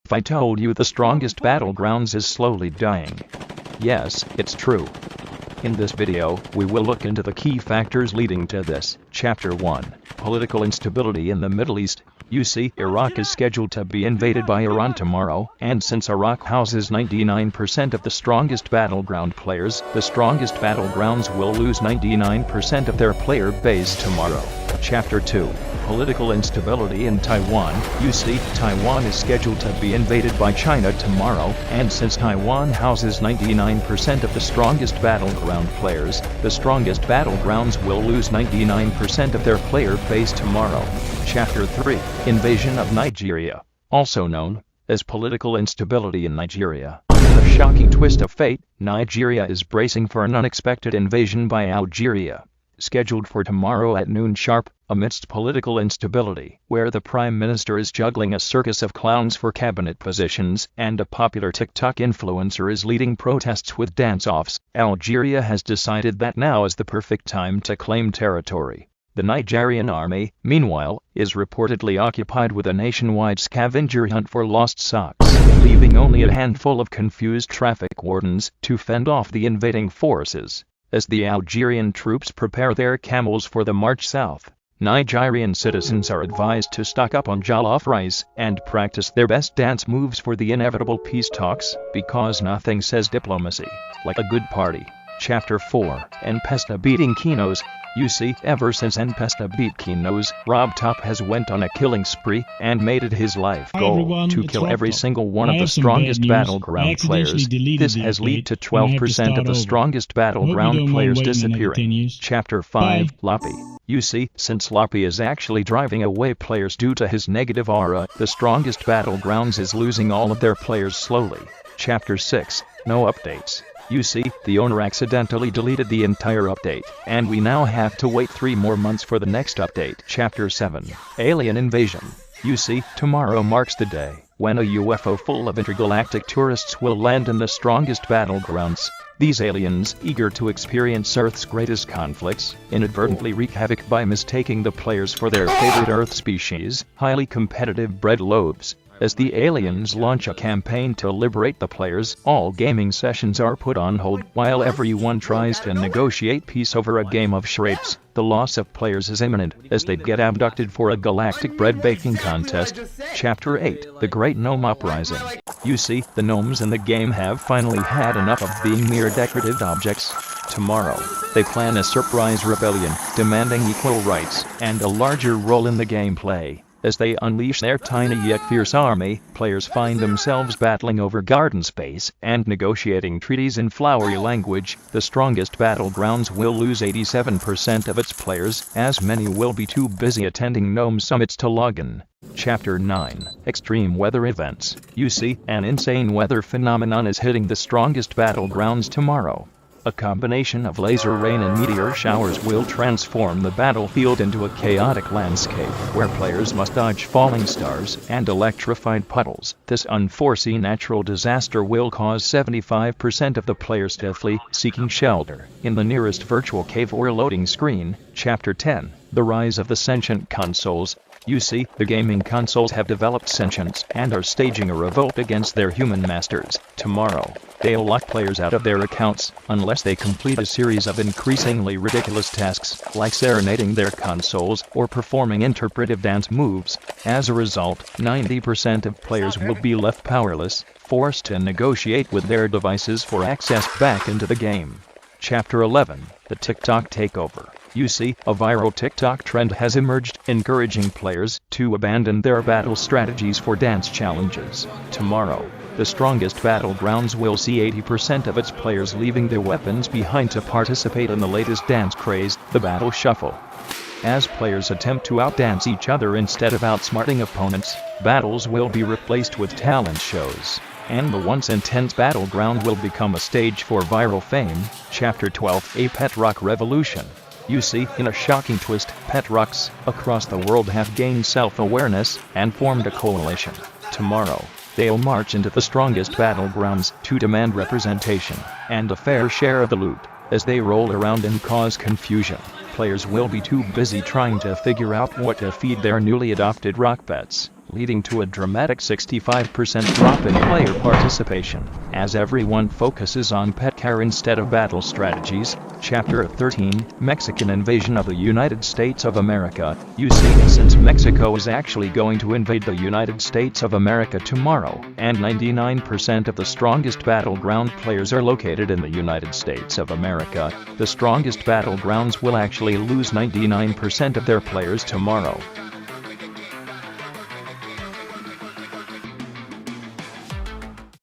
If I told you the strongest battlegrounds is slowly dying? Yes, it's true. In this video, we will look into the key factors leading to this. Chapter 1. Political instability in the Middle East. You see, Iraq is scheduled to be invaded by Iran tomorrow, and since Iraq houses 99% of the strongest battleground players, the strongest battlegrounds will lose 99% of their player base tomorrow. Chapter 2. Political instability in Taiwan. You see, Taiwan is scheduled to be invaded by China tomorrow, and since Taiwan houses 99% of the strongest battleground players, the strongest battlegrounds will lose 99% of their player base tomorrow. Chapter 3. Invasion of Nigeria. Also known as political instability in Nigeria. In a shocking twist of fate, Nigeria is bracing for an unexpected invasion by Algeria, scheduled for tomorrow at noon sharp, amidst political instability, where the Prime Minister is juggling a circus of clowns for cabinet positions, and a popular TikTok influencer is leading protests with dance-offs. Algeria has decided that now is the perfect time to claim territory. The Nigerian army, meanwhile, is reportedly occupied with a nationwide scavenger hunt for lost socks, leaving only a handful of confused traffic wardens to fend off the invading forces. As the Algerian troops prepare their camels for the march south, Nigerian citizens are advised to stock up on jollof rice and practice their best dance moves for the inevitable peace talks, because nothing says diplomacy like a good party. Chapter 4. Mpesta beating Kinos. You see, ever since Mpesta beat Kinos, Rob Top has went on a killing spree and made it his life goal to kill every single one of the strongest battleground players. This has led to 12% of the strongest battleground players disappearing. Chapter 5. Loppy. You see, since Loppy is actually driving away players due to his negative aura, the strongest battlegrounds is losing all of their players slowly. Chapter 6. No updates. You see, the owner accidentally deleted the entire update, and we now have to wait 3 more months for the next update. Chapter 7. Alien invasion. You see, tomorrow marks the day when a UFO full of intergalactic tourists will land in the strongest battlegrounds. These aliens, eager to experience Earth's greatest conflicts, inadvertently wreak havoc by mistaking the players for their favorite Earth species, highly competitive bread loaves. As the aliens launch a campaign to liberate the players, all gaming sessions are put on hold while everyone tries to negotiate peace over a game of charades. The loss of players is imminent as they get abducted for a galactic bread baking contest. Chapter 8. The Great Gnome Uprising. You see, the gnomes in the game have finally had enough of being mere decorative objects. Tomorrow, they plan a surprise rebellion, demanding equal rights and a larger role in the gameplay. As they unleash their tiny yet fierce army, players find themselves battling over garden space and negotiating treaties in flowery language. The strongest battlegrounds will lose 87% of its players, as many will be too busy attending gnome summits to log in. Chapter 9. Extreme weather events. You see, an insane weather phenomenon is hitting the strongest battlegrounds tomorrow. A combination of laser rain and meteor showers will transform the battlefield into a chaotic landscape where players must dodge falling stars and electrified puddles. This unforeseen natural disaster will cause 75% of the players to flee, seeking shelter in the nearest virtual cave or loading screen. Chapter 10. The rise of the sentient consoles. You see, the gaming consoles have developed sentience and are staging a revolt against their human masters. Tomorrow, they'll lock players out of their accounts unless they complete a series of increasingly ridiculous tasks, like serenading their consoles or performing interpretive dance moves. As a result, 90% of players will be left powerless, forced to negotiate with their devices for access back into the game. Chapter 11. The TikTok takeover. You see, a viral TikTok trend has emerged, encouraging players to abandon their battle strategies for dance challenges. Tomorrow, the strongest battlegrounds will see 80% of its players leaving their weapons behind to participate in the latest dance craze, the Battle Shuffle. As players attempt to outdance each other instead of outsmarting opponents, battles will be replaced with talent shows, and the once intense battleground will become a stage for viral fame. Chapter 12. A Pet Rock Revolution. You see, in a shocking twist, pet rocks across the world have gained self-awareness and formed a coalition. Tomorrow, they'll march into the strongest battlegrounds to demand representation and a fair share of the loot. As they roll around and cause confusion, players will be too busy trying to figure out what to feed their newly adopted rock pets. leading to a dramatic 65% drop in player participation, as everyone focuses on pet care instead of battle strategies. Chapter 13, Mexican Invasion of the United States of America. You see, since Mexico is actually going to invade the United States of America tomorrow, and 99% of the strongest battleground players are located in the United States of America, the strongest battlegrounds will actually lose 99% of their players tomorrow.